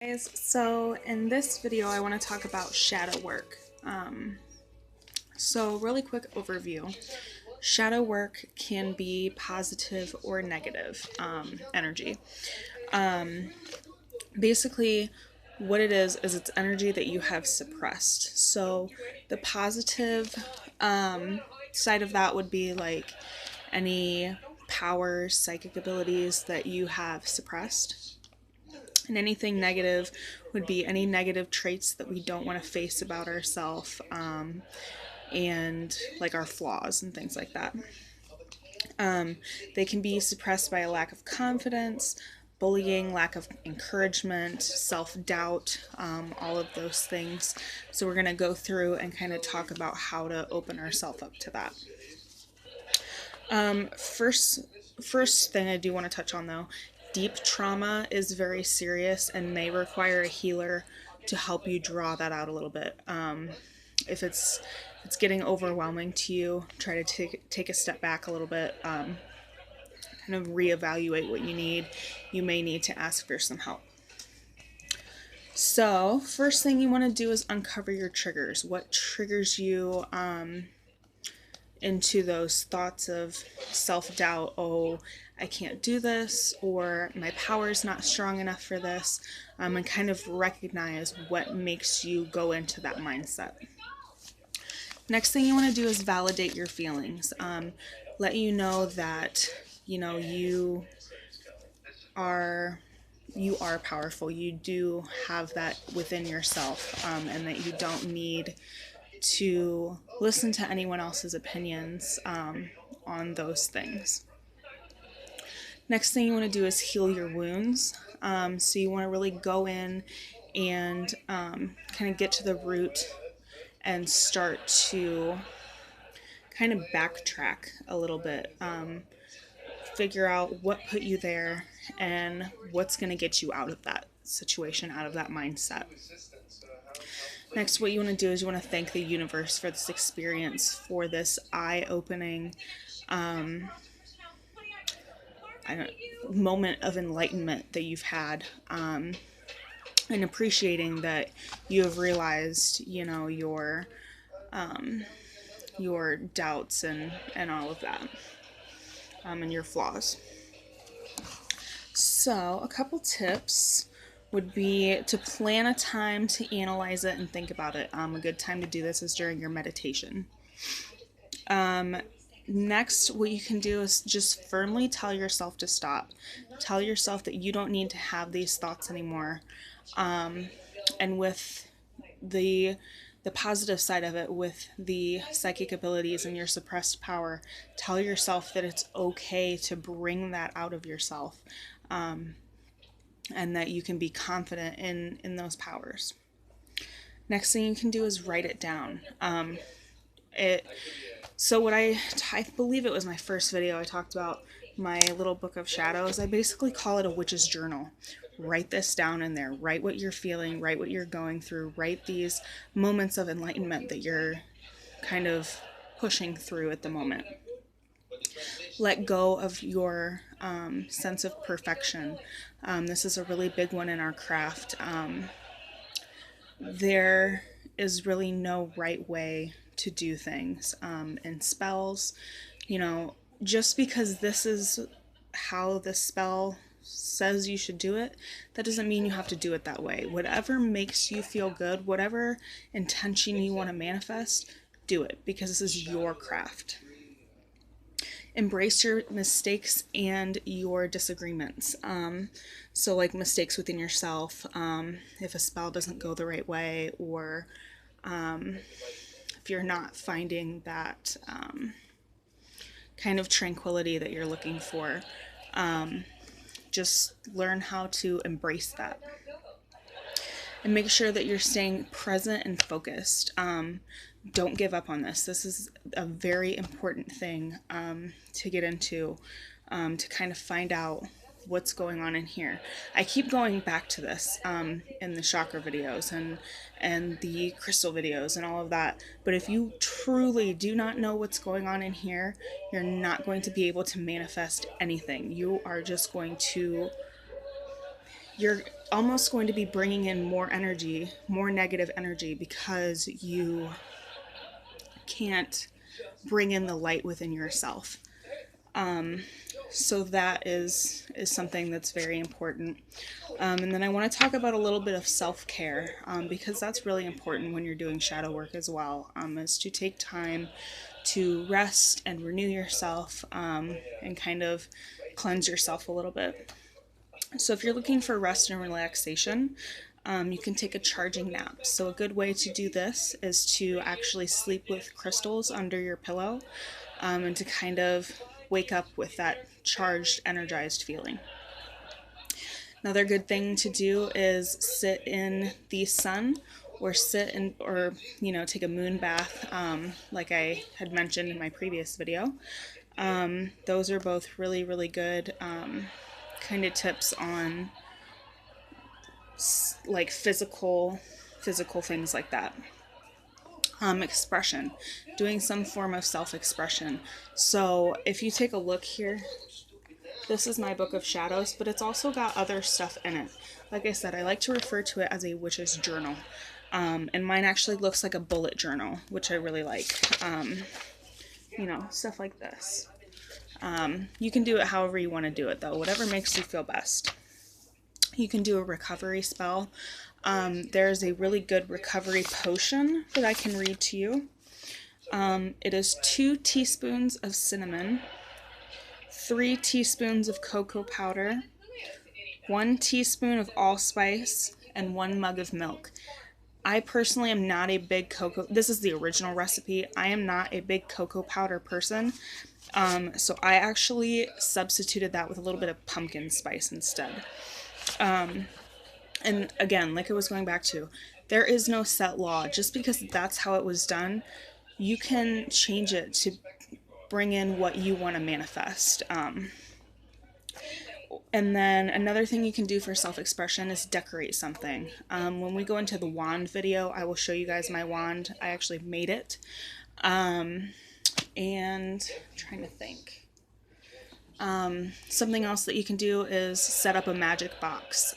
Guys, so in this video I want to talk about shadow work. So really quick overview. Shadow work can be positive or negative energy. Basically what it is it's energy that you have suppressed. So the positive side of that would be like any powers, psychic abilities that you have suppressed. And anything negative would be any negative traits that we don't want to face about ourselves, and like our flaws and things like that. They can be suppressed by a lack of confidence, bullying, lack of encouragement, self-doubt, all of those things. So we're going to go through and kind of talk about how to open ourselves up to that. First thing I do want to touch on though, deep trauma is very serious and may require a healer to help you draw that out a little bit. If it's getting overwhelming to you, try to take a step back a little bit, kind of reevaluate what you need. You may need to ask for some help. So first thing you want to do is uncover your triggers. What triggers you into those thoughts of self-doubt? Oh, I can't do this, or my power is not strong enough for this, and kind of recognize what makes you go into that mindset. Next thing you want to do is validate your feelings. Let you know that you are powerful. You do have that within yourself, and that you don't need to listen to anyone else's opinions on those things. Next thing you want to do is heal your wounds. So you want to really go in and kind of get to the root and start to kind of backtrack a little bit. Figure out what put you there and what's going to get you out of that situation, out of that mindset. Next, what you want to do is you want to thank the universe for this experience, for this eye-opening moment of enlightenment that you've had, and appreciating that you have realized, your doubts and all of that, and your flaws. So a couple tips would be to plan a time to analyze it and think about it. A good time to do this is during your meditation. Next, what you can do is just firmly tell yourself to stop. Tell yourself that you don't need to have these thoughts anymore. And with the positive side of it, with the psychic abilities and your suppressed power, tell yourself that it's okay to bring that out of yourself, and that you can be confident in those powers. Next thing you can do is write it down. So what I believe it was my first video, I talked about my little book of shadows. I basically call it a witch's journal. Write this down in there. Write what you're feeling. Write what you're going through. Write these moments of enlightenment that you're kind of pushing through at the moment. Let go of your sense of perfection. This is a really big one in our craft. There is really no right way to do things. In spells, just because this is how the spell says you should do it, that doesn't mean you have to do it that way. Whatever makes you feel good, whatever intention you want to manifest, do it, because this is your craft. Embrace your mistakes and your disagreements. So like mistakes within yourself, if a spell doesn't go the right way, or if you're not finding that kind of tranquility that you're looking for, just learn how to embrace that. And make sure that you're staying present and focused. Don't give up on this. This is a very important thing to get into, to kind of find out what's going on in here. I keep going back to this in the chakra videos and the crystal videos and all of that, but if you truly do not know what's going on in here, you're not going to be able to manifest anything. You are just going to almost going to be bringing in more energy, more negative energy, because you can't bring in the light within yourself. So that is something that's very important. And then I want to talk about a little bit of self-care, because that's really important when you're doing shadow work as well, is to take time to rest and renew yourself, and kind of cleanse yourself a little bit. So if you're looking for rest and relaxation, you can take a charging nap. So a good way to do this is to actually sleep with crystals under your pillow, and to kind of wake up with that charged, energized feeling. Another good thing to do is sit in the sun, or sit in, or take a moon bath, like I had mentioned in my previous video. Those are both really, really good kind of tips on like physical things like that. Expression, doing some form of self-expression. So if you take a look here, this is my book of shadows, but it's also got other stuff in it. Like I said, I like to refer to it as a witch's journal. And mine actually looks like a bullet journal, which I really like. Stuff like this. You can do it however you want to do it, though, whatever makes you feel best. You can do a recovery spell. There's a really good recovery potion that I can read to you. It is 2 teaspoons of cinnamon, 3 teaspoons of cocoa powder, 1 teaspoon of allspice, and 1 mug of milk. I personally am not a big this is the original recipe. I am not a big cocoa powder person. So I actually substituted that with a little bit of pumpkin spice instead. And again, like I was going back to, there is no set law. Just because that's how it was done, you can change it to bring in what you want to manifest. And then another thing you can do for self-expression is decorate something. When we go into the wand video, I will show you guys my wand. I actually made it. And I'm trying to think. Something else that you can do is set up a magic box.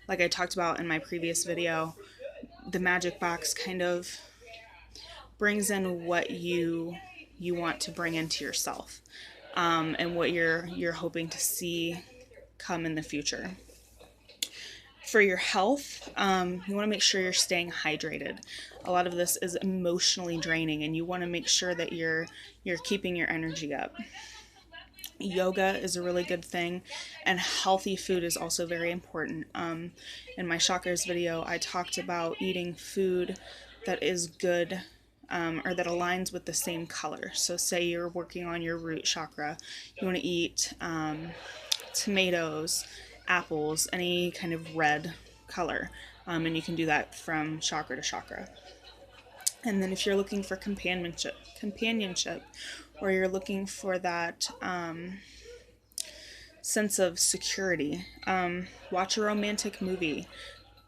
Like I talked about in my previous video, the magic box kind of brings in what you want to bring into yourself, and what you're hoping to see come in the future. For your health, you want to make sure you're staying hydrated. A lot of this is emotionally draining, and you want to make sure that you're keeping your energy up. Yoga is a really good thing, and healthy food is also very important. In my chakras video, I talked about eating food that is good, or that aligns with the same color. So say you're working on your root chakra, you want to eat tomatoes, apples, any kind of red color, and you can do that from chakra to chakra. And then if you're looking for companionship, or you're looking for that sense of security, watch a romantic movie,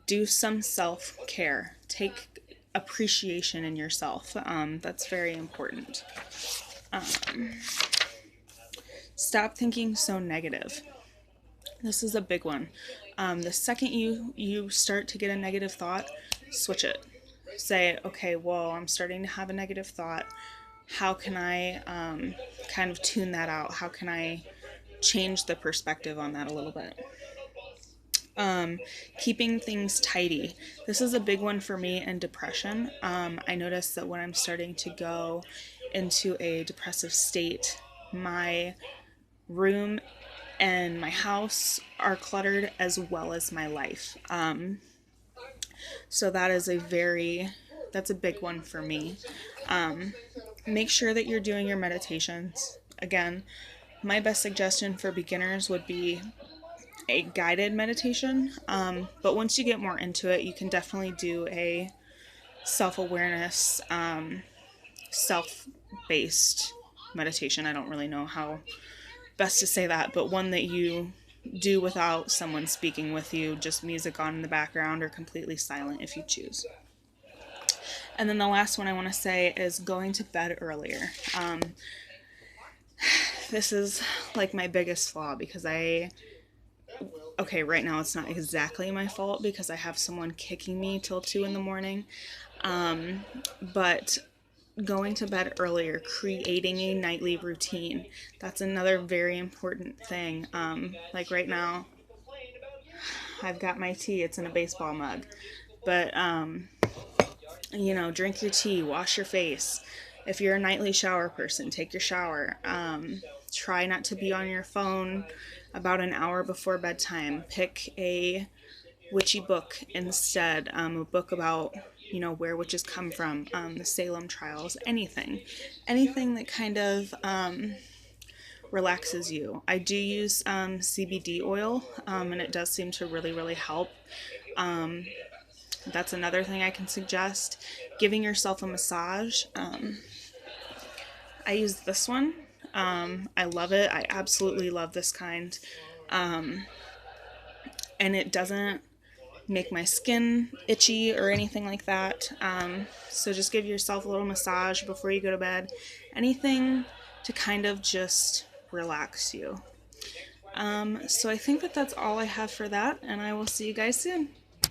do some self-care, take appreciation in yourself. That's very important. Stop thinking so negative. This is a big one. The second you start to get a negative thought, switch it. Say, okay, well, I'm starting to have a negative thought. How can I kind of tune that out? How can I change the perspective on that a little bit? Keeping things tidy. This is a big one for me in depression. I notice that when I'm starting to go into a depressive state, my room and my house are cluttered, as well as my life. So that is that's a big one for me. Make sure that you're doing your meditations. Again, my best suggestion for beginners would be a guided meditation. But once you get more into it, you can definitely do a self-awareness, self-based meditation. I don't really know how best to say that, but one that you do without someone speaking with you, just music on in the background, or completely silent if you choose. And then the last one I want to say is going to bed earlier. This is like my biggest flaw, because I okay, right now it's not exactly my fault because I have someone kicking me till 2 in the morning. But going to bed earlier, creating a nightly routine, that's another very important thing. Like right now, I've got my tea, it's in a baseball mug. But, drink your tea, wash your face. If you're a nightly shower person, take your shower. Try not to be on your phone about an hour before bedtime. Pick a witchy book instead, a book about where witches come from, the Salem trials, anything that kind of relaxes you. I do use CBD oil, and it does seem to really, really help. That's another thing I can suggest. Giving yourself a massage. I use this one. I love it. I absolutely love this kind. And it doesn't make my skin itchy or anything like that. So just give yourself a little massage before you go to bed. Anything to kind of just relax you. So I think that that's all I have for that, and I will see you guys soon.